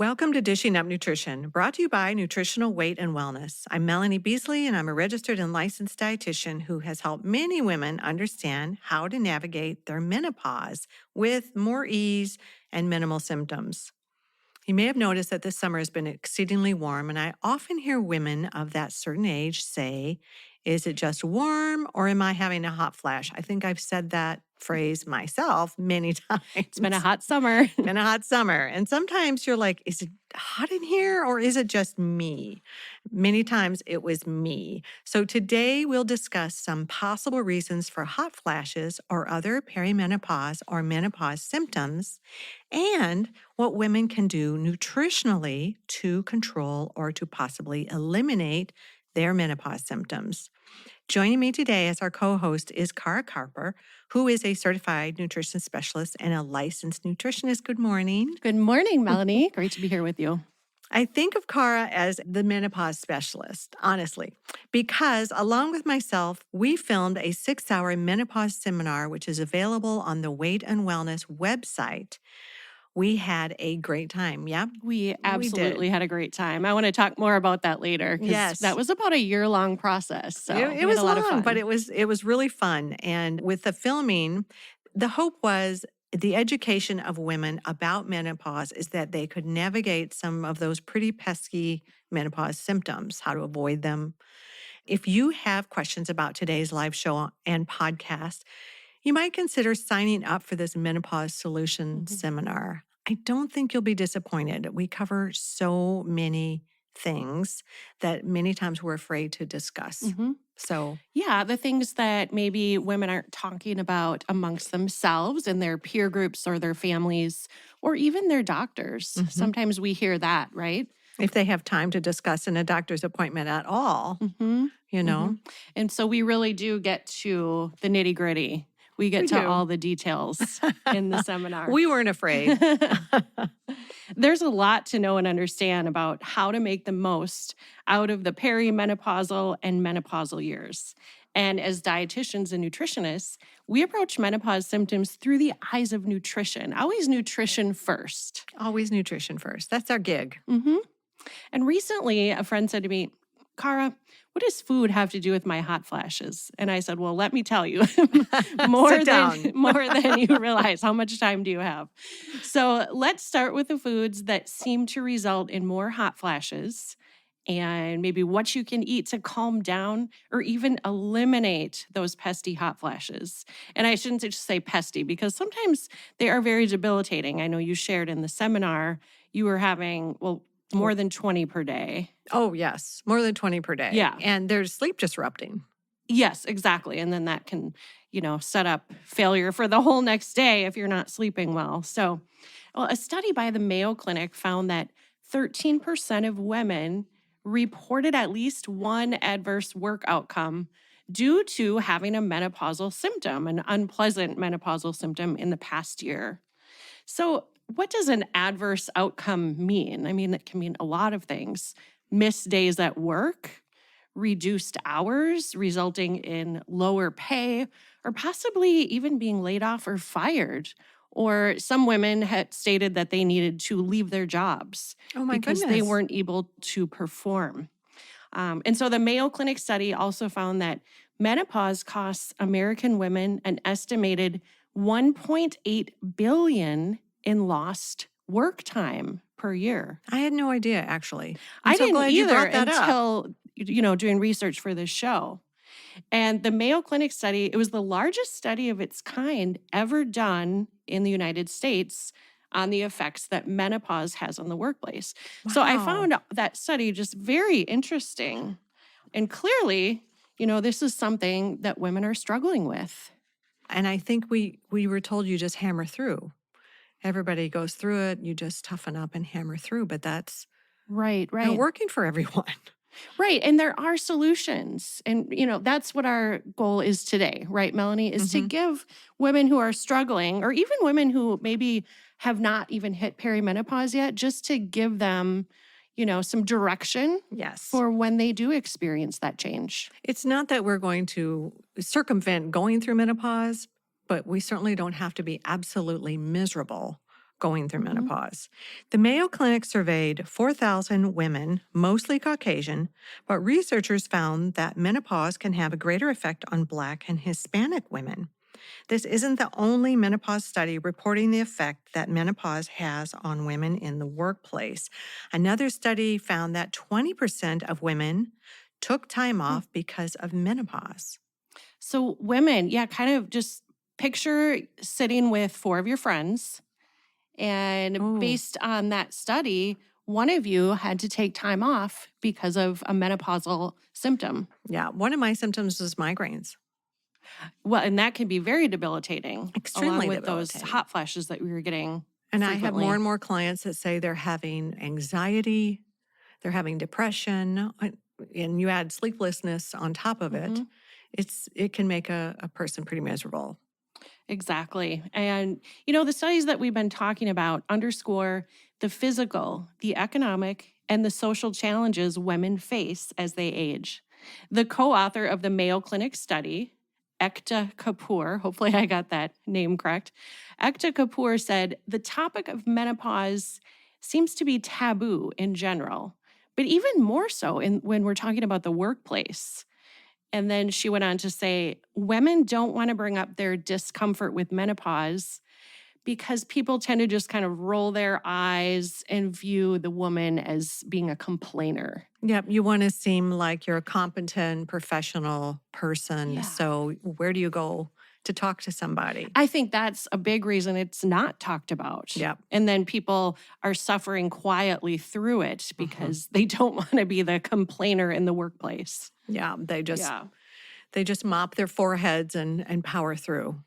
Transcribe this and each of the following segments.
Welcome to Dishing Up Nutrition, brought to you by Nutritional Weight and Wellness. I'm Melanie Beasley, and I'm a registered and licensed dietitian who has helped many women understand how to navigate their menopause with more ease and minimal symptoms. You may have noticed that this summer has been exceedingly warm, and I often hear women of that certain age say, "Is it just warm or am I having a hot flash?" I think I've said that phrase myself many times. It's been a hot summer. Been a hot summer. And sometimes you're like, is it hot in here or is it just me? Many times it was me. So today we'll discuss some possible reasons for hot flashes or other perimenopause or menopause symptoms and what women can do nutritionally to control or to possibly eliminate their menopause symptoms. Joining me today as our co-host is Cara Carper, who is a certified nutrition specialist and a licensed nutritionist. Good morning. Good morning, Melanie. Great to be here with you. I think of Cara as the menopause specialist, honestly, because along with myself, we filmed a 6-hour menopause seminar, which is available on the Weight and Wellness website. We had a great time. Yeah, We absolutely had a great time. I want to talk more about that later because Yes. that was about a year-long process. So It was a lot of long, fun. but it was really fun. And with the filming, the hope was the education of women about menopause is that they could navigate some of those pretty pesky menopause symptoms, how to avoid them. If you have questions about today's live show and podcast, you might consider signing up for this menopause solution seminar. I don't think you'll be disappointed. We cover so many things that many times we're afraid to discuss. Mhm. So, Yeah, the things that maybe women aren't talking about amongst themselves in their peer groups or their families or even their doctors. Mhm. Sometimes we hear that, right? if they have time to discuss in a doctor's appointment at all, Mm-hmm. you know, And so we really do get to the nitty-gritty. We get We to do. all the details in the seminar. we weren't afraid. There's a lot to know and understand about how to make the most out of the perimenopausal and menopausal years. And as dietitians and nutritionists, we approach menopause symptoms through the eyes of nutrition, always nutrition first. Always nutrition first. That's our gig. hmm And recently, a friend said to me, Cara, what does food have to do with my hot flashes? And I said, well, let me tell you, Sit down. more than you realize. How much time do you have? So let's start with the foods that seem to result in more hot flashes and maybe what you can eat to calm down or even eliminate those pesky hot flashes. And I shouldn't just say pesky because sometimes they are very debilitating. I know you shared in the seminar, you were having, more than 20 per day. Oh, yes. More than 20 per day. Yeah. And there's sleep disrupting. Yes, exactly. And then that can, set up failure for the whole next day if you're not sleeping well. So, a study by the Mayo Clinic found that 13% of women reported at least one adverse work outcome due to having a menopausal symptom, an unpleasant menopausal symptom in the past year. So, what does an adverse outcome mean? I mean, it can mean a lot of things. Missed days at work, reduced hours resulting in lower pay, or possibly even being laid off or fired. Or some women had stated that they needed to leave their jobs Oh, my because goodness. they weren't able to perform. And so the Mayo Clinic study also found that menopause costs American women an estimated $1.8 billion in lost work time per year. I had no idea, actually. I'm I so didn't glad you either brought that up. until, doing research for this show. And the Mayo Clinic study, it was the largest study of its kind ever done in the United States on the effects that menopause has on the workplace. So I Wow. found that study just very interesting. And clearly, this is something that women are struggling with. And I think we were told you just hammer through. Everybody goes through it. You just toughen up and hammer through. But that's Right. not working for everyone. Right. And there are solutions. And, that's what our goal is today, right, Melanie, is to give women who are struggling, or even women who maybe have not even hit perimenopause yet, just to give them, some direction Yes. for when they do experience that change. It's not that we're going to circumvent going through menopause, but we certainly don't have to be absolutely miserable going through Hmm. menopause. The Mayo Clinic surveyed 4,000 women, mostly Caucasian, but researchers found that menopause can have a greater effect on Black and Hispanic women. This isn't the only menopause study reporting the effect that menopause has on women in the workplace. Another study found that 20% of women took time off because of menopause. So, women, yeah, kind of just picture sitting with four of your friends. And Oh, based on that study, one of you had to take time off because of a menopausal symptom. yeah. One of my symptoms was migraines, Well, and that can be very debilitating, along extremely with those debilitating. hot flashes that we were getting And I have more frequently. and more clients that say they're having anxiety, they're having depression, and you add sleeplessness on top of it. Hmm. It can make a person pretty miserable. Exactly. And, the studies that we've been talking about underscore the physical, the economic, and the social challenges women face as they age. The co author of the Mayo Clinic study, Ekta Kapoor, hopefully I got that name correct. Ekta Kapoor said the topic of menopause seems to be taboo in general, but even more so when we're talking about the workplace. And then she went on to say, women don't want to bring up their discomfort with menopause because people tend to just kind of roll their eyes and view the woman as being a complainer. Yep, you want to seem like you're a competent professional person. Yeah. So, where do you go to talk to somebody? I think that's a big reason it's not talked about. Yep. And then people are suffering quietly through it Mhm. because they don't want to be the complainer in the workplace. Yeah, Yeah. they just mop their foreheads and power through.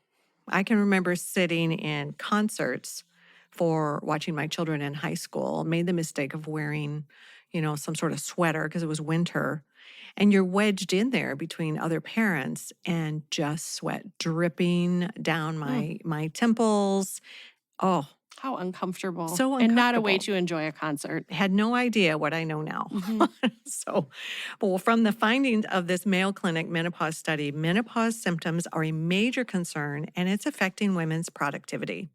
I can remember sitting in concerts for watching my children in high school, made the mistake of wearing, some sort of sweater because it was winter. And you're wedged in there between other parents and just sweat dripping down Mm, my temples. Oh, how uncomfortable. so And not a way uncomfortable. to enjoy a concert. Had no idea what I know now. Hmm. So, well, from the findings of this Mayo Clinic menopause study, menopause symptoms are a major concern and it's affecting women's productivity.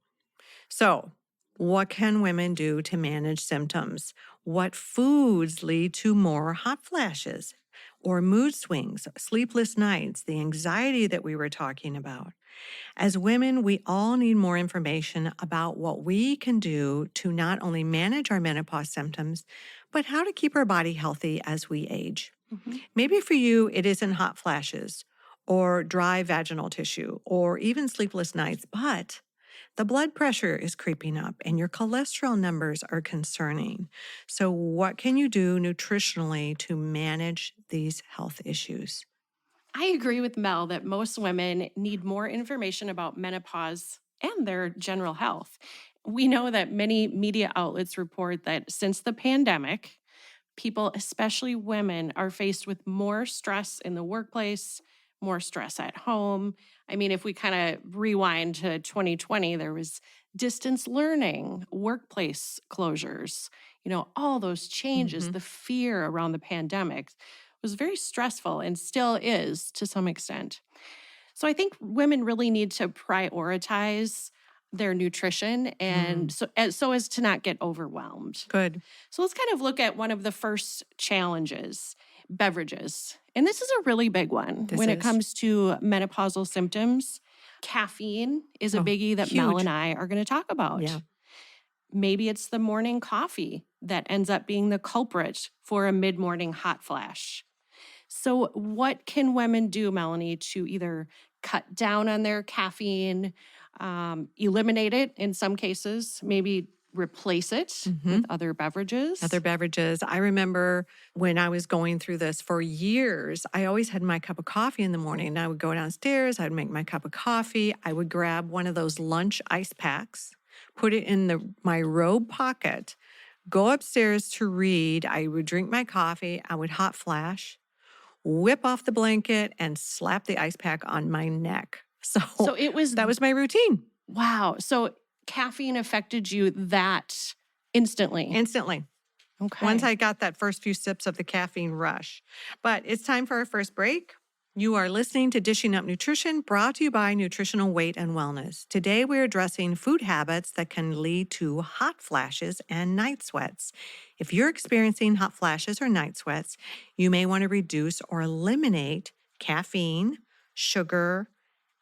So, what can women do to manage symptoms? What foods lead to more hot flashes or mood swings, sleepless nights, the anxiety that we were talking about? As women, we all need more information about what we can do to not only manage our menopause symptoms, but how to keep our body healthy as we age. Hmm. Maybe for you, it isn't hot flashes or dry vaginal tissue or even sleepless nights, but the blood pressure is creeping up and your cholesterol numbers are concerning. So, what can you do nutritionally to manage these health issues? I agree with Mel that most women need more information about menopause and their general health. We know that many media outlets report that since the pandemic, people, especially women, are faced with more stress in the workplace, more stress at home. I mean, if we kind of rewind to 2020, there was distance learning, workplace closures, all those changes, Hmm. the fear around the pandemic was very stressful and still is to some extent. So I think women really need to prioritize their nutrition and Mm, so as to not get overwhelmed. good. So let's kind of look at one of the first challenges, beverages. And this is a really big one This when it is, comes to menopausal symptoms. Caffeine is a oh, biggie that Mel and huge. I are going to talk Yeah. about. Maybe it's the morning coffee that ends up being the culprit for a mid morning hot flash. So, what can women do, Melanie, to either cut down on their caffeine, eliminate it in some cases, maybe replace it Hmm. with other Other beverages? beverages. I remember when I was going through this for years, I always had my cup of coffee in the morning. And I would go downstairs, I'd make my cup of coffee. I would grab one of those lunch ice packs, put it in my robe pocket, go upstairs to read. I would drink my coffee, I would hot flash, whip off the blanket, and slap the ice pack on my neck. So So, it was, that was my routine wow. So, caffeine affected you that instantly. instantly. Once Okay. I got that first few sips of the caffeine rush. But it's time for our first break. You are listening to Dishing Up Nutrition, brought to you by Nutritional Weight and Wellness. Today, we're addressing food habits that can lead to hot flashes and night sweats. If you're experiencing hot flashes or night sweats, you may want to reduce or eliminate caffeine, sugar,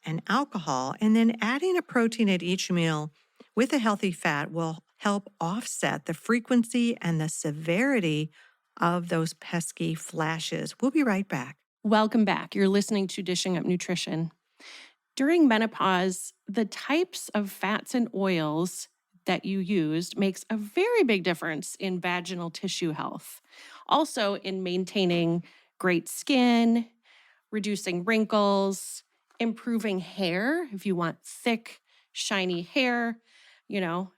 and alcohol. And then adding a protein at each meal with a healthy fat will help offset the frequency and the severity of those pesky flashes. We'll be right back. Welcome back. You're listening to Dishing Up Nutrition. During menopause, the types of fats and oils that you used makes a very big difference in vaginal tissue health. Also, in maintaining great skin, reducing wrinkles, improving hair. If you want thick, shiny hair,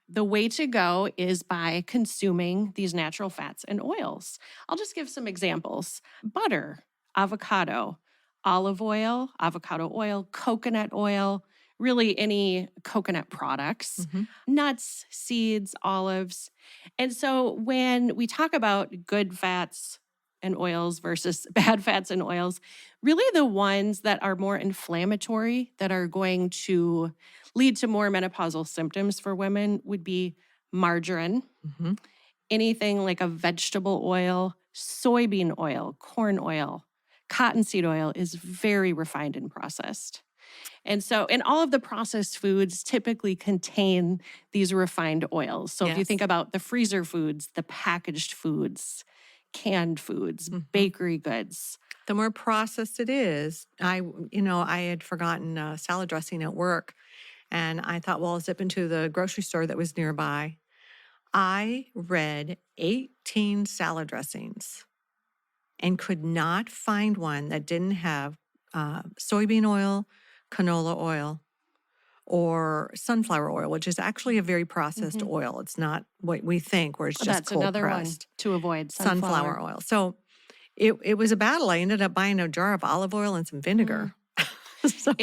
the way to go is by consuming these natural fats and oils. I'll just give some examples: butter, avocado, olive oil, avocado oil, coconut oil, really any coconut products, Mhm. nuts, seeds, olives. And so when we talk about good fats and oils versus bad fats and oils, really the ones that are more inflammatory, that are going to lead to more menopausal symptoms for women, would be margarine, Mhm. anything like a vegetable oil, soybean oil, corn oil, cottonseed oil is very refined and processed. And all of the processed foods typically contain these refined oils. So if you think Yes. about the freezer foods, the packaged foods, canned foods, Mhm. bakery goods. The more processed it is, I had forgotten salad dressing at work, and I thought, well, I'll zip into the grocery store that was nearby. I read 18 salad dressings and could not find one that didn't have soybean oil, canola oil, or sunflower oil, which is actually a very processed Mhm. oil. It's not what we think, where it's just That's cold another one pressed to avoid, sunflower sunflower. oil. So it was a battle. I ended up buying a jar of olive oil and some Mm. vinegar. So,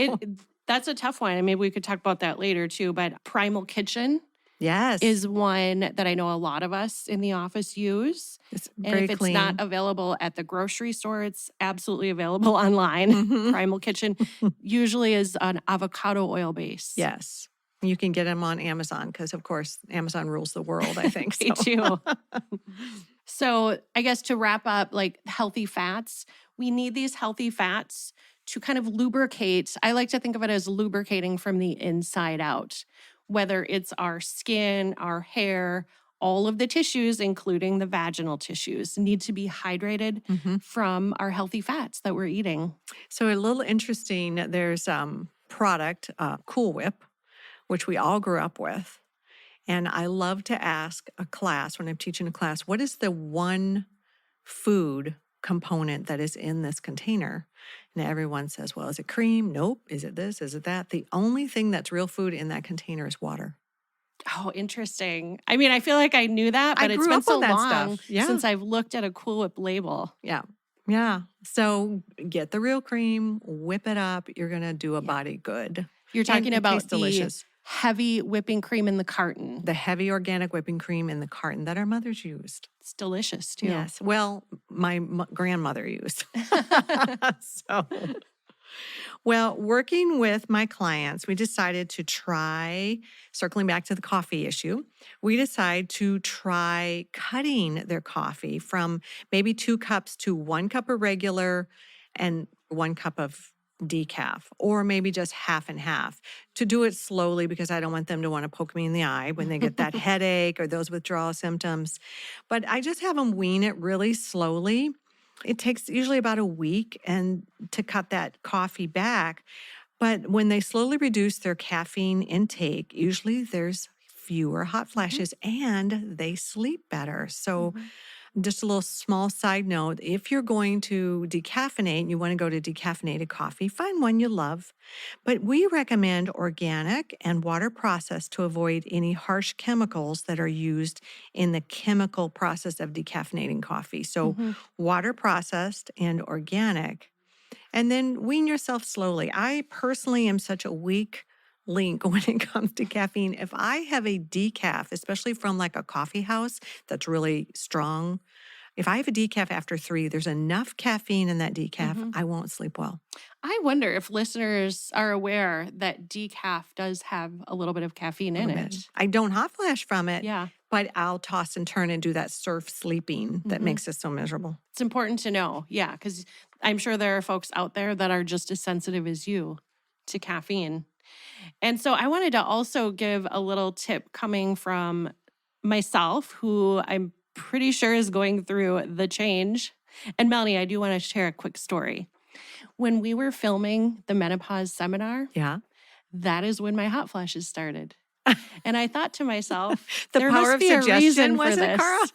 That's a tough one. And maybe we could talk about that later too. But Primal Kitchen yes, is one that I know a lot of us in the office use. it's And very if it's not clean. available at the grocery store, it's absolutely available online. Mhm. Primal Kitchen usually is an avocado oil base. Yes. You can get them on Amazon because, of course, Amazon rules the world, I think. They So, do. So, I guess to wrap up, like healthy fats, we need these healthy fats to kind of lubricate. I like to think of it as lubricating from the inside out, whether it's our skin, our hair, all of the tissues, including the vaginal tissues, need to be hydrated mhm. from our healthy fats that we're eating. So a little interesting, there's product, Cool Whip, which we all grew up with. And I love to ask a class when I'm teaching a class, what is the one food component that is in this container? And everyone says, well, is it cream? Nope. Is it this? Is it that? The only thing that's real food in that container is water. Oh, interesting. I mean, I feel like I knew that, I but it's grew been up with so that long stuff. Yeah. since I've looked at a Cool Whip label. Yeah. Yeah. So get the real cream, whip it up. You're going to do a Yeah. body good. You're And talking it tastes about the delicious. heavy whipping cream in the carton. The heavy organic whipping cream in the carton that our mothers used. It's delicious too. Yes. Well, my grandmother used. So, well, working with my clients, we decided to try, circling back to the coffee issue, we decided to try cutting their coffee from maybe 2 cups to 1 cup of regular and 1 cup of decaf, or maybe just half and half, to do it slowly because I don't want them to want to poke me in the eye when they get that headache or those withdrawal symptoms. But I just have them wean it really slowly. It takes usually about a week and to cut that coffee back. But when they slowly reduce their caffeine intake, usually there's fewer hot Mhm, flashes and they sleep better. So mhm, just a little small side note, if you're going to decaffeinate, you want to go to decaffeinated coffee, find one you love. But we recommend organic and water processed to avoid any harsh chemicals that are used in the chemical process of decaffeinating coffee. So mhm. water processed and organic. And then wean yourself slowly. I personally am such a weak link when it comes to caffeine. If I have a decaf, especially from like a coffee house that's really strong, If I have a decaf after 3, there's enough caffeine in that decaf, Mhm. I won't sleep well. I wonder if listeners are aware that decaf does have a little bit of caffeine A in little bit. it. I don't hot flash from it, Yeah. but I'll toss and turn and do that surf sleeping that Mhm. makes us so miserable. It's important to know. Yeah, because I'm sure there are folks out there that are just as sensitive as you to caffeine. And so I wanted to also give a little tip coming from myself, who I'm pretty sure is going through the change. And Melanie, I do want to share a quick story. When we were filming the menopause seminar, Yeah. that is when my hot flashes started. And I thought to myself, The there power must of be a suggestion, reason for was it, Cara? this.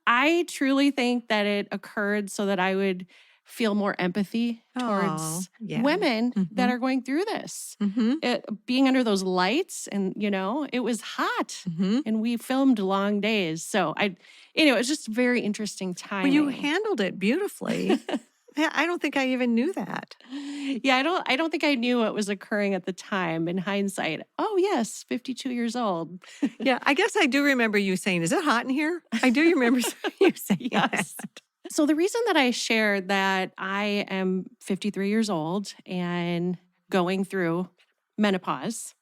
I truly think that it occurred so that I would feel more empathy Oh, towards yeah. women that Mhm. are going through this. Mhm. Being under those lights and, it was hot Mhm. and we filmed long days. So it was just very interesting Well, you timing. handled it beautifully. Yeah, I don't think I even knew that. Yeah, I don't think I knew what was occurring at the time. In hindsight, oh yes, 52 years old. Yeah, I guess I do remember you saying, "Is it hot in here?" I do remember you saying Yes. that. So the reason that I shared that I am 53 years old and going through menopause,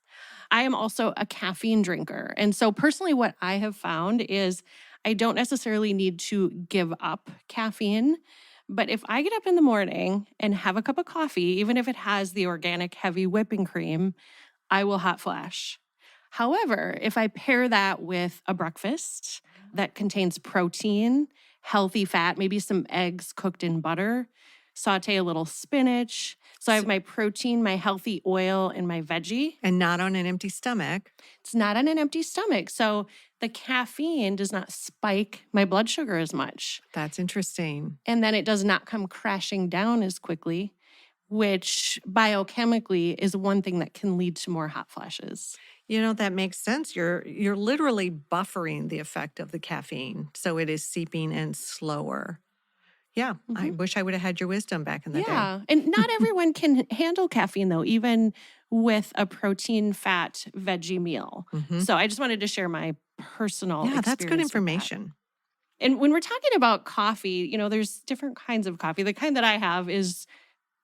I am also a caffeine drinker. And so personally what I have found is I don't necessarily need to give up caffeine, but if I get up in the morning and have a cup of coffee, even if it has the organic heavy whipping cream, I will hot flash. However, if I pair that with a breakfast that contains protein, healthy fat, maybe some eggs cooked in butter, saute a little spinach. So I have my protein, my healthy oil, and my veggie. And not on an empty stomach. It's not on an empty stomach. So the caffeine does not spike my blood sugar as much. That's interesting. And then it does not come crashing down as quickly, which biochemically is one thing that can lead to more hot flashes. That makes sense. You're literally buffering the effect of the caffeine, so it is seeping in slower. Yeah, I Mhm. wish I would have had your wisdom back in the day. Yeah. And not everyone can handle caffeine, though, even with a protein fat veggie meal. Mhm. So I just wanted to share my personal Yeah, that's good experience with that. information. And when we're talking about coffee, there's different kinds of coffee. The kind that I have is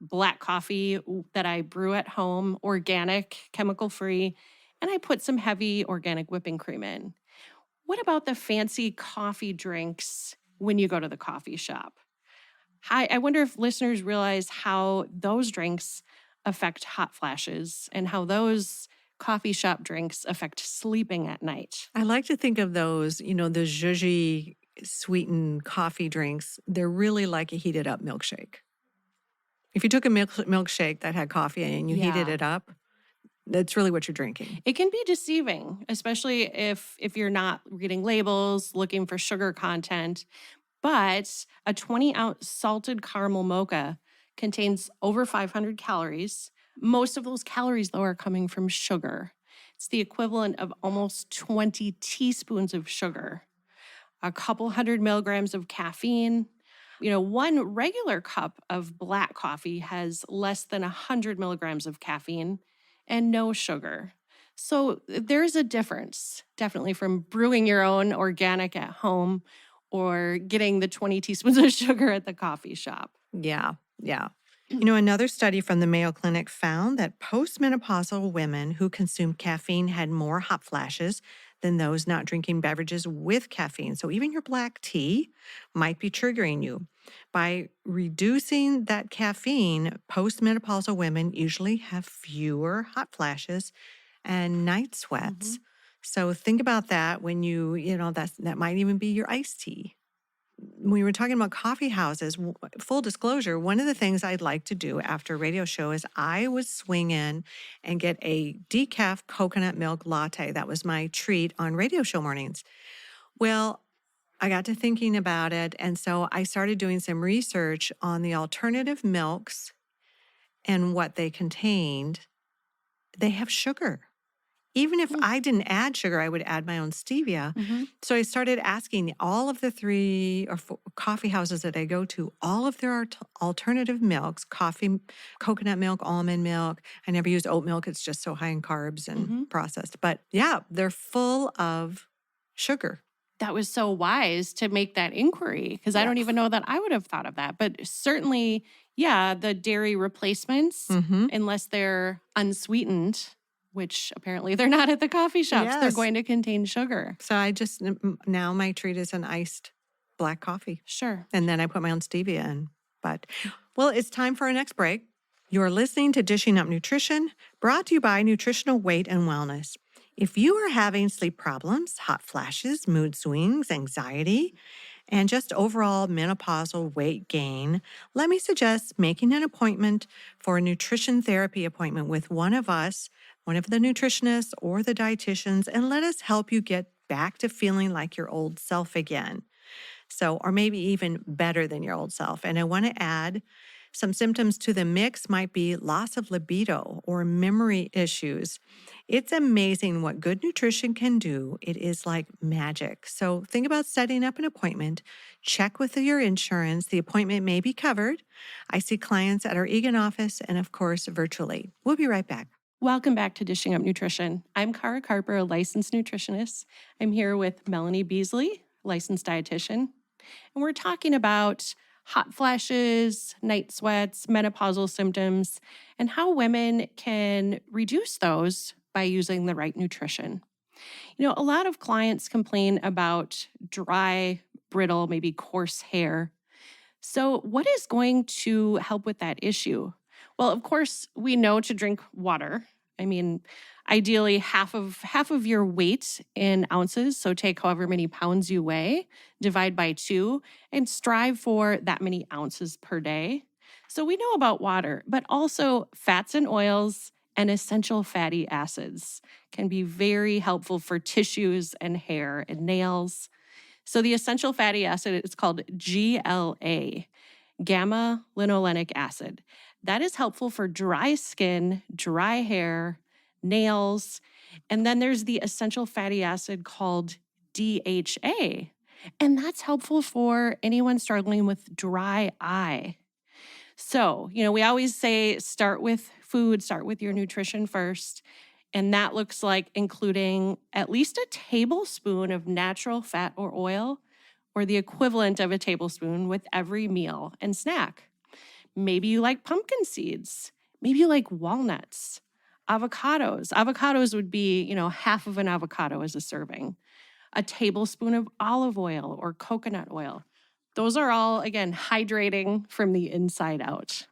black coffee that I brew at home, organic, chemical free, and I put some heavy organic whipping cream in. What about the fancy coffee drinks when you go to the coffee shop? I wonder if listeners realize how those drinks affect hot flashes and how those coffee shop drinks affect sleeping at night. I like to think of those, the zhuzhy sweetened coffee drinks. They're really like a heated up milkshake. If you took a milkshake that had coffee in it and you heated Yeah. it up, that's really what you're drinking. It can be deceiving, especially if you're not reading labels, looking for sugar content. But a 20-ounce salted caramel mocha contains over 500 calories. Most of those calories, though, are coming from sugar. It's the equivalent of almost 20 teaspoons of sugar, a couple hundred milligrams of caffeine. One regular cup of black coffee has less than 100 milligrams of caffeine and no sugar. So there's a difference, definitely, from brewing your own organic at home or getting the 20 teaspoons of sugar at the coffee shop. Yeah, yeah. Another study from the Mayo Clinic found that postmenopausal women who consumed caffeine had more hot flashes than those not drinking beverages with caffeine. So even your black tea might be triggering you. By reducing that caffeine, postmenopausal women usually have fewer hot flashes and night sweats. Mhm. So think about that when that might even be your iced tea. When we were talking about coffee houses, full disclosure, one of the things I'd like to do after a radio show is I would swing in and get a decaf coconut milk latte. That was my treat on radio show mornings. Well, I got to thinking about it. And so I started doing some research on the alternative milks and what they contained. They have sugar. Even if Mm. I didn't add sugar, I would add my own stevia. Mhm. So I started asking all of the 3 or 4 coffee houses that I go to, all of their alternative milks, coffee, coconut milk, almond milk. I never use oat milk. It's just so high in carbs and Mhm. processed. But yeah, they're full of sugar. That was so wise to make that inquiry because I don't Yes. even know that I would have thought of that. But certainly, yeah, the dairy replacements, Mm-hmm. unless they're unsweetened, which apparently they're not at the coffee shops, they're Yes. going to contain sugar. So now my treat is an iced black coffee. Sure. And then I put my own stevia in. But, well, it's time for our next break. You're listening to Dishing Up Nutrition, brought to you by Nutritional Weight and Wellness. If you are having sleep problems, hot flashes, mood swings, anxiety, and just overall menopausal weight gain, let me suggest making an appointment for a nutrition therapy appointment with one of us, one of the nutritionists or the dietitians, and let us help you get back to feeling like your old self again. So, or maybe even better than your old self. And I want to add some symptoms to the mix might be loss of libido or memory issues. It's amazing what good nutrition can do. It is like magic. So, think about setting up an appointment. Check with your insurance. The appointment may be covered. I see clients at our Egan office and, of course, virtually. We'll be right back. Welcome back to Dishing Up Nutrition. I'm Cara Carper, a licensed nutritionist. I'm here with Melanie Beasley, licensed dietitian. And we're talking about hot flashes, night sweats, menopausal symptoms, and how women can reduce those by using the right nutrition. A lot of clients complain about dry, brittle, maybe coarse hair. So, what is going to help with that issue? Well, of course, we know to drink water. I mean, ideally half of your weight in ounces, so take however many pounds you weigh, divide by 2 and strive for that many ounces per day. So we know about water, but also fats and oils and essential fatty acids can be very helpful for tissues and hair and nails. So the essential fatty acid is called GLA, gamma linolenic acid. That is helpful for dry skin, dry hair, nails. And then there's the essential fatty acid called DHA. And that's helpful for anyone struggling with dry eye. So, we always say start with food, start with your nutrition first. And that looks like including at least a tablespoon of natural fat or oil, or the equivalent of a tablespoon with every meal and snack. Maybe you like pumpkin seeds. Maybe you like walnuts, avocados. Avocados would be, half of an avocado as a serving, a tablespoon of olive oil or coconut oil. Those are all, again, hydrating from the inside out.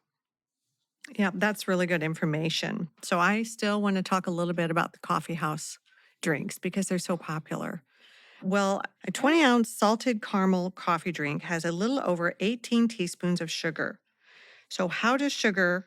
Yeah, that's really good information. So I still want to talk a little bit about the coffee house drinks because they're so popular. Well, a 20-ounce salted caramel coffee drink has a little over 18 teaspoons of sugar. So how does sugar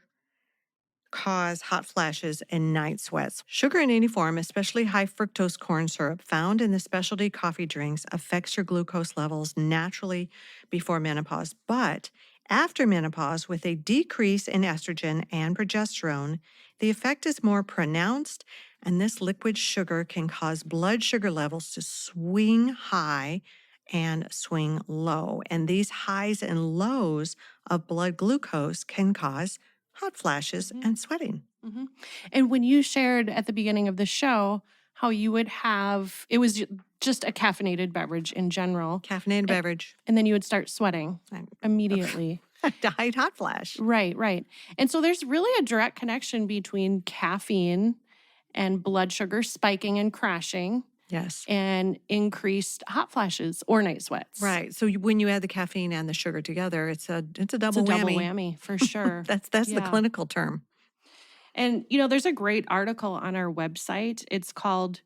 cause hot flashes and night sweats? Sugar in any form, especially high fructose corn syrup found in the specialty coffee drinks, affects your glucose levels naturally before menopause. But after menopause, with a decrease in estrogen and progesterone, the effect is more pronounced, and this liquid sugar can cause blood sugar levels to swing high and swing low. And these highs and lows of blood glucose can cause hot flashes and sweating. Mm-hmm. And when you shared at the beginning of the show how you would have, it was just a caffeinated beverage in general. Caffeinated beverage. And then you would start sweating immediately. Diet hot flash. Right. And so there's really a direct connection between caffeine and blood sugar spiking and crashing. Yes. And increased hot flashes or night sweats. Right. So when you add the caffeine and the sugar together, it's a double It's a whammy. double whammy for sure. That's the clinical term. And there's a great article on our website. It's called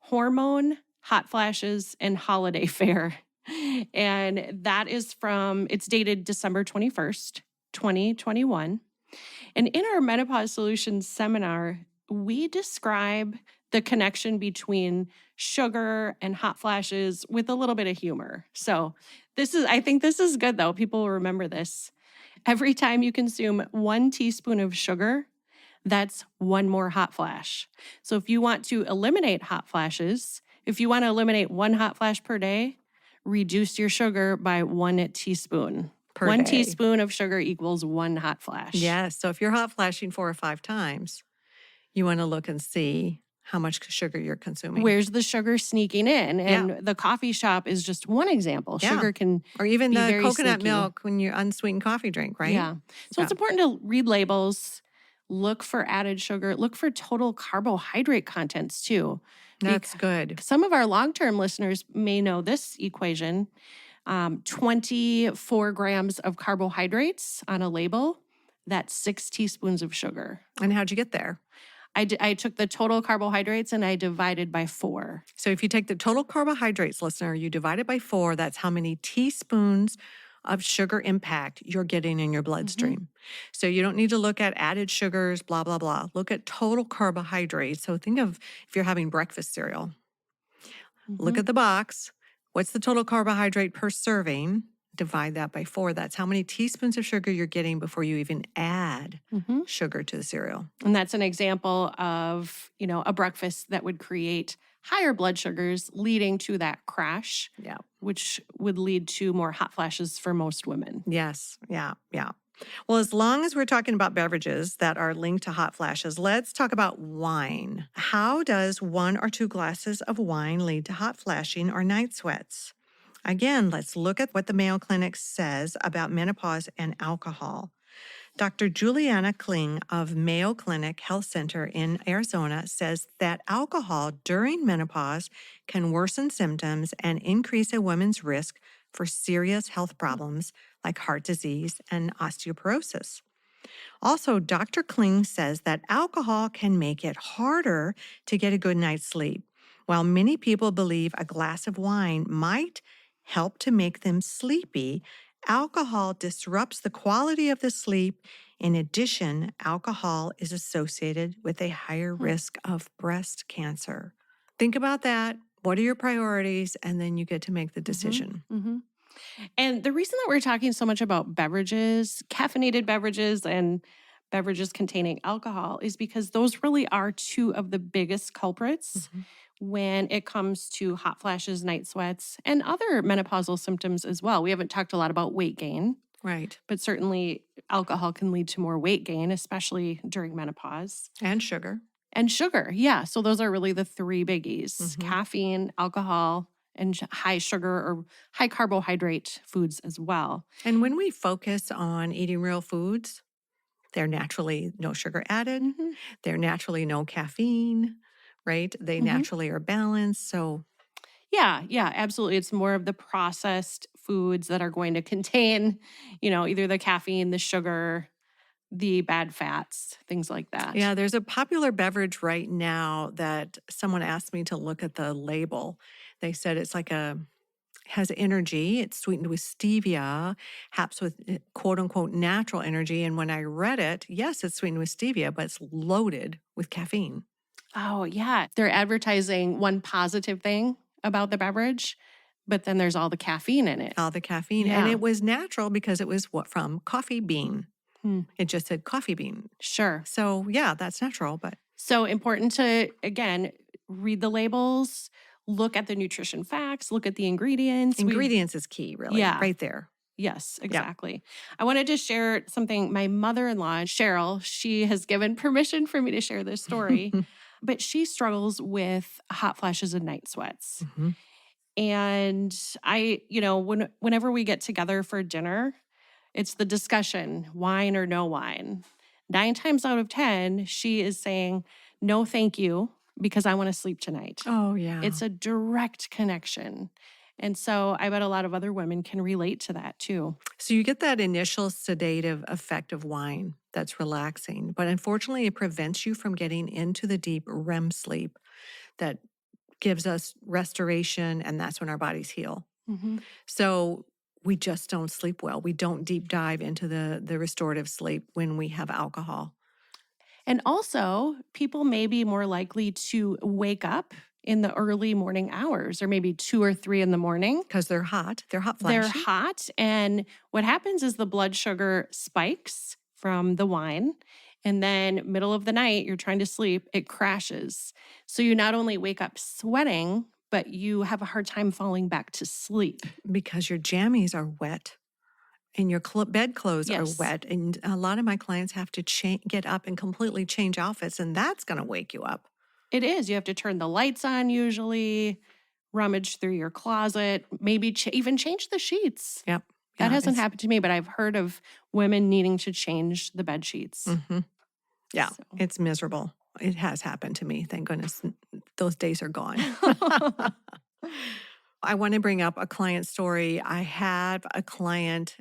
Hormone, Hot Flashes, and Holiday Fare. And that is it's dated December 21st, 2021. And in our Menopause Solutions seminar, we describe the connection between sugar and hot flashes with a little bit of humor. So I think this is good though. People will remember this. Every time you consume 1 teaspoon of sugar, that's 1 more hot flash. So if you want to eliminate hot flashes, if you want to eliminate 1 hot flash per day, reduce your sugar by 1 teaspoon. Per 1 day. teaspoon of sugar equals 1 hot flash. Yes. So if you're hot flashing 4 or 5 times, you want to look and see how much sugar you're consuming. Where's the sugar sneaking in? Yeah. And the coffee shop is just one example. Yeah. Sugar can Or even be the very coconut sneaky. milk when you unsweetened coffee drink, right? Yeah. So Yeah. it's important to read labels, look for added sugar, look for total carbohydrate contents too. That's good. Some of our long term listeners may know this equation 24 grams of carbohydrates on a label, that's 6 teaspoons of sugar. And how'd you get there? I took the total carbohydrates and I divided by 4. So if you take the total carbohydrates, listener, you divide it by 4, that's how many teaspoons of sugar impact you're getting in your bloodstream. So you don't need to look at added sugars, blah, blah, blah. Look at total carbohydrates. So think of if you're having breakfast cereal. Look at the box. What's the total carbohydrate per serving? Divide that by 4. That's how many teaspoons of sugar you're getting before you even add sugar to the cereal. And that's an example of, a breakfast that would create higher blood sugars leading to that crash, Yeah. which would lead to more hot flashes for most women. Yes. Yeah. Yeah. Well, as long as we're talking about beverages that are linked to hot flashes, let's talk about wine. How does 1 or 2 glasses of wine lead to hot flashing or night sweats? Again, let's look at what the Mayo Clinic says about menopause and alcohol. Dr. Juliana Kling of Mayo Clinic Health Center in Arizona says that alcohol during menopause can worsen symptoms and increase a woman's risk for serious health problems like heart disease and osteoporosis. Also, Dr. Kling says that alcohol can make it harder to get a good night's sleep. While many people believe a glass of wine might help to make them sleepy, alcohol disrupts the quality of the sleep. In addition, alcohol is associated with a higher risk of breast cancer. Think about that. What are your priorities? And then you get to make the decision. And the reason that we're talking so much about beverages, caffeinated beverages, and beverages containing alcohol is because those really are 2 of the biggest culprits when it comes to hot flashes, night sweats, and other menopausal symptoms as well. We haven't talked a lot about weight gain, Right. but certainly alcohol can lead to more weight gain, especially during menopause. And sugar. And sugar, yeah. So those are really the 3 biggies: caffeine, alcohol, and high sugar or high carbohydrate foods as well. And when we focus on eating real foods, they're naturally no sugar added. They're naturally no caffeine, right? They naturally are balanced. So Yeah, absolutely. It's more of the processed foods that are going to contain, either the caffeine, the sugar, the bad fats, things like that. yeah, there's a popular beverage right now that someone asked me to look at the label. They said it's like has energy. It's sweetened with stevia, helps with quote unquote natural energy. And when I read it, yes, it's sweetened with stevia, but it's loaded with caffeine. Oh, yeah. They're advertising one positive thing about the beverage, but then there's all the caffeine in it. All the caffeine. Yeah. And it was natural because it was from coffee bean. Hmm. It just said coffee bean. Sure. So yeah, that's natural. But So important to, again, read the labels, look at the nutrition facts, look at the ingredients. ingredients is key, really. Yeah. Right there. Yes, exactly. I wanted to share something. My mother-in-law, Cheryl, she has given permission for me to share this story, but she struggles with hot flashes and night sweats. And whenever we get together for dinner, it's the discussion, wine or no wine. 9 times out of 10, she is saying, no, thank you, because I want to sleep tonight. Oh, yeah. It's a direct connection. And so I bet a lot of other women can relate to that too. So you get that initial sedative effect of wine that's relaxing, but unfortunately, it prevents you from getting into the deep REM sleep that gives us restoration, and that's when our bodies heal. So we just don't sleep well. We don't deep dive into the restorative sleep when we have alcohol. And also, people may be more likely to wake up in the early morning hours, or maybe 2 or 3 in the morning. Because they're hot. They're hot flashy. They're hot. And what happens is the blood sugar spikes from the wine. And then middle of the night, you're trying to sleep, it crashes. So you not only wake up sweating, but you have a hard time falling back to sleep. Because your jammies are wet and your bed clothes are Yes. wet. And a lot of my clients have to get up and completely change outfits, and that's going to wake you up. It is. You have to turn the lights on usually, rummage through your closet, maybe even change the sheets. Yep. That Yeah. hasn't happened to me, but I've heard of women needing to change the bed sheets. Mhm. Yeah. So. It's miserable. It has happened to me. Thank goodness those days are gone. I want to bring up a client story. I have a client,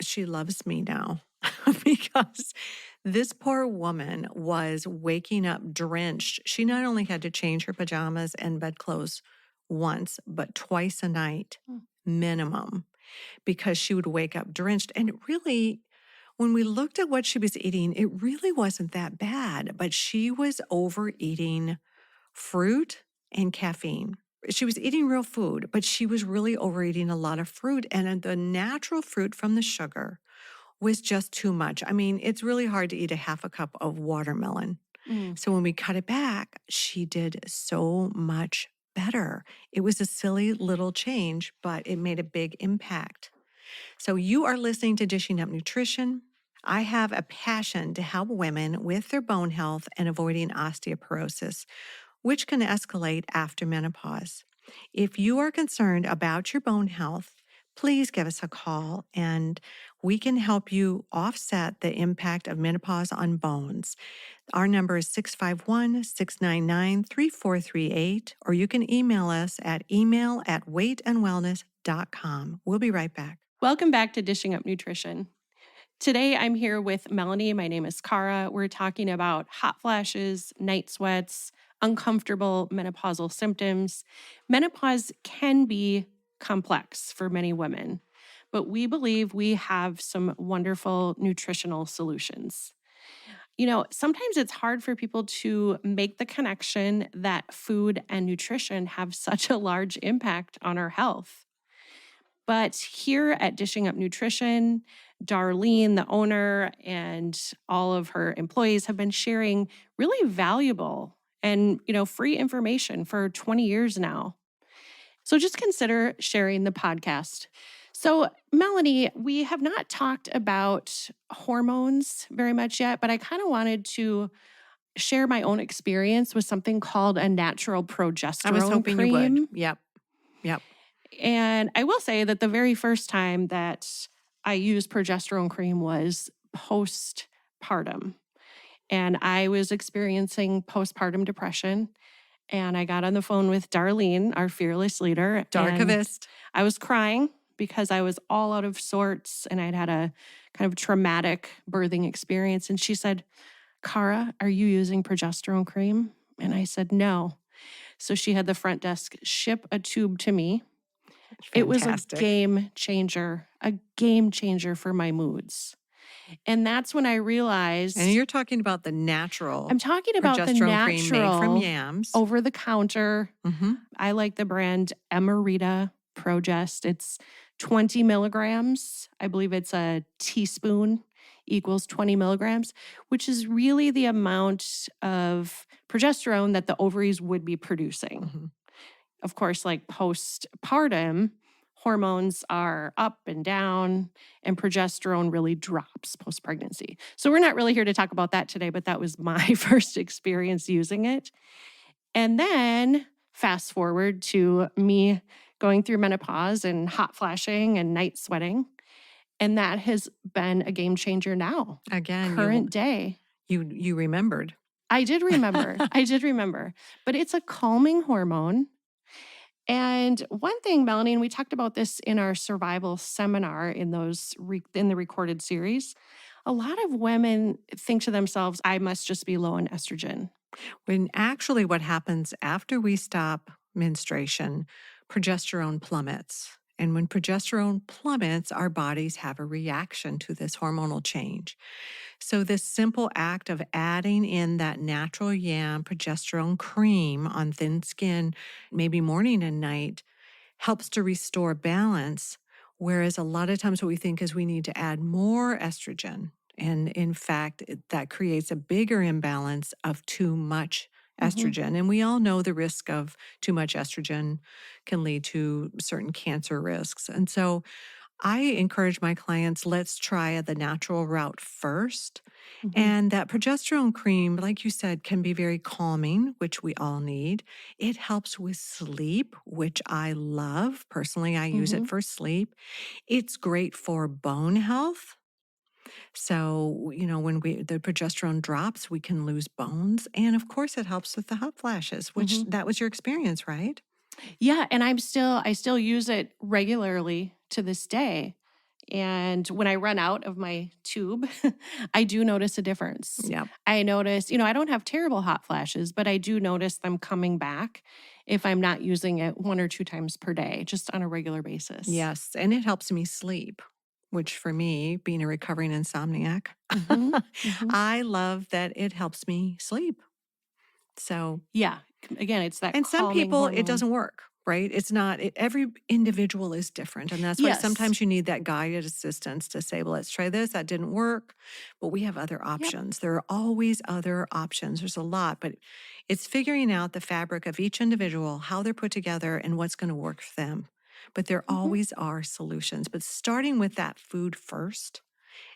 she loves me now because this poor woman was waking up drenched. She not only had to change her pajamas and bedclothes once, but twice a night Mm. minimum because she would wake up drenched. And it really, when we looked at what she was eating, it really wasn't that bad, but she was overeating fruit and caffeine. She was eating real food, but she was really overeating a lot of fruit. And the natural fruit from the sugar was just too much. I mean, it's really hard to eat a half a cup of watermelon. Mm. So when we cut it back, she did so much better. It was a silly little change, but it made a big impact. So you are listening to Dishing Up Nutrition. I have a passion to help women with their bone health and avoiding osteoporosis, which can escalate after menopause. If you are concerned about your bone health, please give us a call and we can help you offset the impact of menopause on bones. Our number is 651-699-3438, or you can email us at email@weightandwellness.com. We'll be right back. Welcome back to Dishing Up Nutrition. Today I'm here with Melanie. My name is Cara. We're talking about hot flashes, night sweats, uncomfortable menopausal symptoms. Menopause can be complex for many women, but we believe we have some wonderful nutritional solutions. Sometimes it's hard for people to make the connection that food and nutrition have such a large impact on our health. But here at Dishing Up Nutrition, Darlene, the owner, and all of her employees have been sharing really valuable and, free information for 20 years now. So just consider sharing the podcast. So, Melanie, we have not talked about hormones very much yet, but I kind of wanted to share my own experience with something called a natural I was progesterone hoping you would. cream. Yep. Yep. And I will say that the very first time that I used progesterone cream was postpartum. And I was experiencing postpartum depression. And I got on the phone with Darlene, our fearless leader, and Darkavist. I was crying because I was all out of sorts and I'd had a kind of traumatic birthing experience. And she said, Cara, are you using progesterone cream? And I said, no. So she had the front desk ship a tube to me. It was a Fantastic. game changer for my moods. And that's when I realized And you're talking about the natural I'm talking about the progesterone cream made from natural yams. over the counter. Mm-hmm. I like the brand Emerita Progest. It's 20 milligrams. I believe it's a teaspoon equals 20 milligrams, which is really the amount of progesterone that the ovaries would be producing. Mm-hmm. Of course, like postpartum, hormones are up and down, and progesterone really drops post pregnancy. So, we're not really here to talk about that today, but that was my first experience using it. And then, fast forward to me going through menopause and hot flashing and night sweating. And that has been a game changer now, Again, current day. you remembered. I did remember. I did remember. But it's a calming hormone. And one thing, Melanie, and we talked about this in our survival seminar in in the recorded series. A lot of women think to themselves, I must just be low in estrogen. When actually what happens after we stop menstruation, progesterone plummets. And when progesterone plummets, our bodies have a reaction to this hormonal change. So, this simple act of adding in that natural yam progesterone cream on thin skin, maybe morning and night, helps to restore balance. Whereas a lot of times what we think is we need to add more estrogen. And in fact, that creates a bigger imbalance of too much Mhm. estrogen. And we all know the risk of too much estrogen can lead to certain cancer risks. And so I encourage my clients, let's try the natural route first. Mhm. And that progesterone cream, like you said, can be very calming, which we all need. It helps with sleep, which I love. Personally, I use it Mhm. for sleep. It's great for bone health. So, when the progesterone drops, we can lose bones. And of course, it helps with the hot flashes, which Mhm. that was your experience, right? Yeah, and I still use it regularly to this day. And when I run out of my tube, I do notice a difference. Yep. I notice, I don't have terrible hot flashes, but I do notice them coming back if I'm not using it 1 or 2 times per day, just on a regular basis. Yes. And it helps me sleep, which for me, being a recovering insomniac, Mhm. Mhm. I love that it helps me sleep. So, Yeah. Again, it's that and some calming people, it hormone. doesn't work, right? It's not, every individual is different. And that's why Yes. sometimes you need that guided assistance to say, well, let's try this. That didn't work, but we have other Yep. options. There are always other options. There's a lot, but it's figuring out the fabric of each individual, how they're put together, and what's going to work for them. But there Mhm. always are solutions. But starting with that food first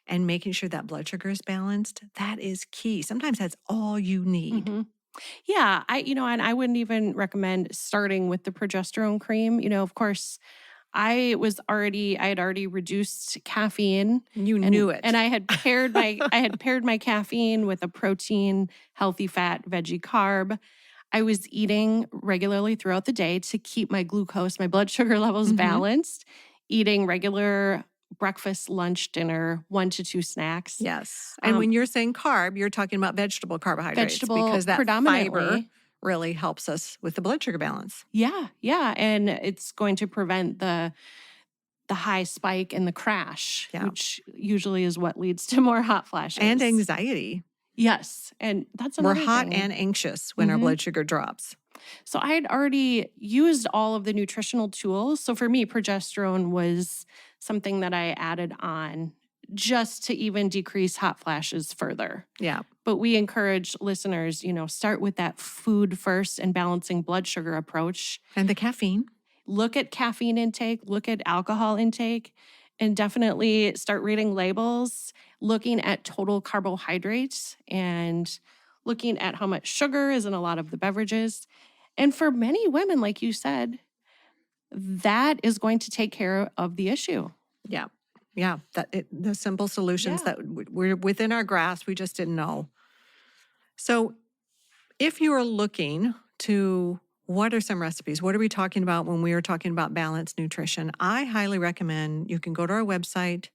and making sure that blood sugar is balanced, that is key. Sometimes that's all you need. Mhm. Yeah, and I wouldn't even recommend starting with the progesterone cream. Of course, I had already reduced caffeine, You and knew and it. I had paired my caffeine with a protein, healthy fat, veggie carb. I was eating regularly throughout the day to keep my glucose, my blood sugar levels Hmm. balanced, eating regular breakfast, lunch, dinner, 1 to 2 snacks. Yes. And Um, when you're saying carb, you're talking about vegetable carbohydrates because Vegetable that fiber predominantly. really helps us with the blood sugar balance Yeah, yeah, and it's going to prevent the high spike and the crash, yeah, which usually is what leads to more hot and flashes. anxiety. Yes, and that's We're another hot thing. and anxious when our Mhm. blood sugar drops. So I had already used all of the nutritional tools. So for me, progesterone was something that I added on just to even decrease hot flashes further. Yeah. But we encourage listeners, start with that food first and balancing blood sugar approach. And the caffeine. Look at caffeine intake, look at alcohol intake, and definitely start reading labels, looking at total carbohydrates and looking at how much sugar is in a lot of the beverages. And for many women, like you said, that is going to take care of the issue. Yeah. Yeah. The simple solutions Yeah. that we're within our grasp, we just didn't know. So if you are looking to what are some recipes? What are we talking about when we are talking about balanced nutrition? I highly recommend you can go to our website.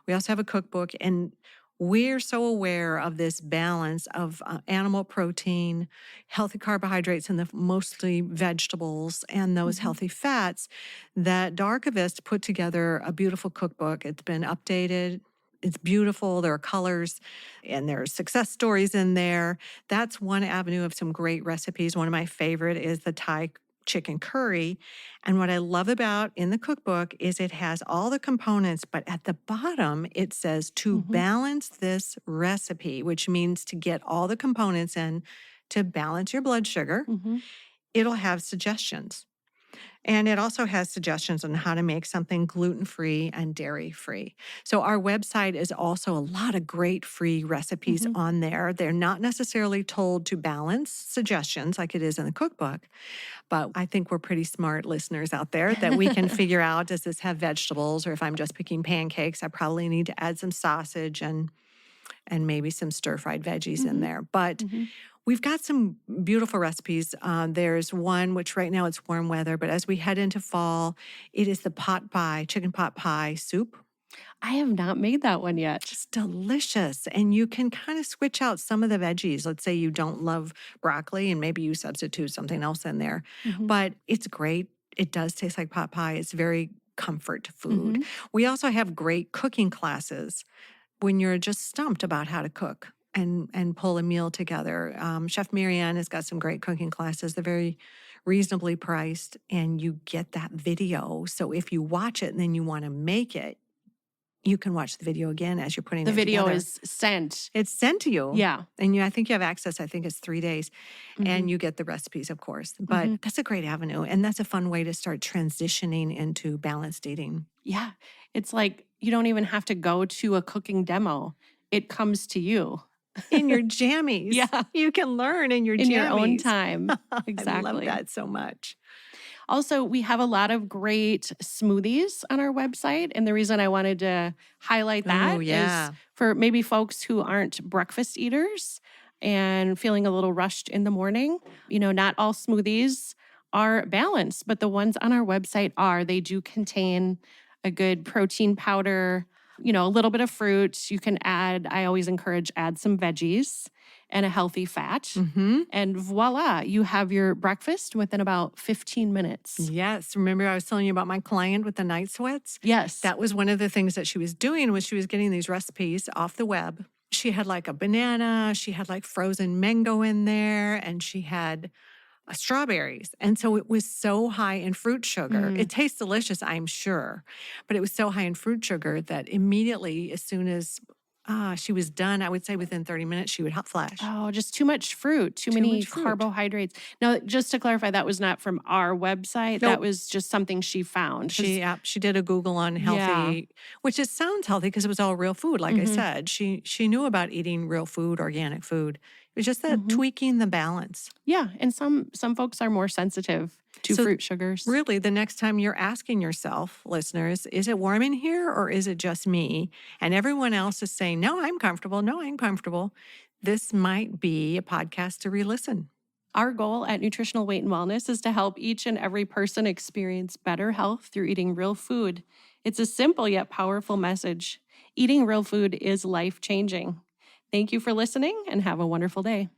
We also have a cookbook, and we're so aware of this balance of animal protein, healthy carbohydrates, and the mostly vegetables, and those Mhm. healthy fats that Darkavist put together a beautiful cookbook. It's been updated. It's beautiful. There are colors and there are success stories in there. That's one avenue of some great recipes. One of my favorite is the Thai chicken curry. And what I love about in the cookbook is it has all the components, but at the bottom it says to Mhm. balance this recipe, which means to get all the components in to balance your blood sugar. Mhm. It'll have suggestions. And it also has suggestions on how to make something gluten free and dairy free. So, our website is also a lot of great free recipes Mhm. on there. They're not necessarily told to balance suggestions like it is in the cookbook, but I think we're pretty smart listeners out there that we can figure out, does this have vegetables? Or if I'm just picking pancakes, I probably need to add some sausage and maybe some stir fried veggies in Mhm. there. But Mhm. we've got some beautiful recipes. There's one which right now it's warm weather, but as we head into fall, it is the pot pie, chicken pot pie soup. I have not made that one yet. It's delicious. And you can kind of switch out some of the veggies. Let's say you don't love broccoli and maybe you substitute something else in there, Mhm. but it's great. It does taste like pot pie. It's very comfort food. Mhm. We also have great cooking classes when you're just stumped about how to cook and pull a meal together. Chef Marianne has got some great cooking classes. They're very reasonably priced, and you get that video. So if you watch it and then you want to make it, you can watch the video again as you're putting The it video together. is sent. It's sent to you. Yeah. And I think you have access, I think it's 3 days, Mhm. and you get the recipes, of course. But Mhm. that's a great avenue. And that's a fun way to start transitioning into balanced eating. Yeah. It's like you don't even have to go to a cooking demo. It comes to you. In your jammies. Yeah. You can learn in your In your own jammies. time. I love Exactly. that so much. Also, we have a lot of great smoothies on our website. And the reason I wanted to highlight Oh, that is yeah. for maybe folks who aren't breakfast eaters and feeling a little rushed in the morning. Not all smoothies are balanced, but the ones on our website are. They do contain a good protein powder, a little bit of fruit. You can I always add some veggies and a healthy fat. Mm-hmm. And voila, you have your breakfast within about 15 minutes. Yes. Remember I was telling you about my client with the night sweats? Yes. That was one of the things that she was doing was she was getting these recipes off the web. She had like a banana, she had like frozen mango in there, and she had strawberries. And so it was so high in fruit sugar. Mm. It tastes delicious, I'm sure, but it was so high in fruit sugar that immediately, as soon as she was done, I would say within 30 minutes, she would hot flash. Oh, just too much fruit, too Too many much fruit. carbohydrates. Now, just to clarify, that was not from our website. That Nope. was just something she found. 'Cause- She did a Google on healthy, which it sounds healthy because it was all real food. Like I Mhm. said, she knew about eating real food, organic food. It was just that Mhm. tweaking the balance. Yeah, and some folks are more sensitive to So fruit sugars. Really, the next time you're asking yourself, listeners, is it warm in here or is it just me? And everyone else is saying, no, I'm comfortable. No, I'm comfortable. This might be a podcast to re listen. Our goal at Nutritional Weight and Wellness is to help each and every person experience better health through eating real food. It's a simple yet powerful message. Eating real food is life-changing. Thank you for listening and have a wonderful day.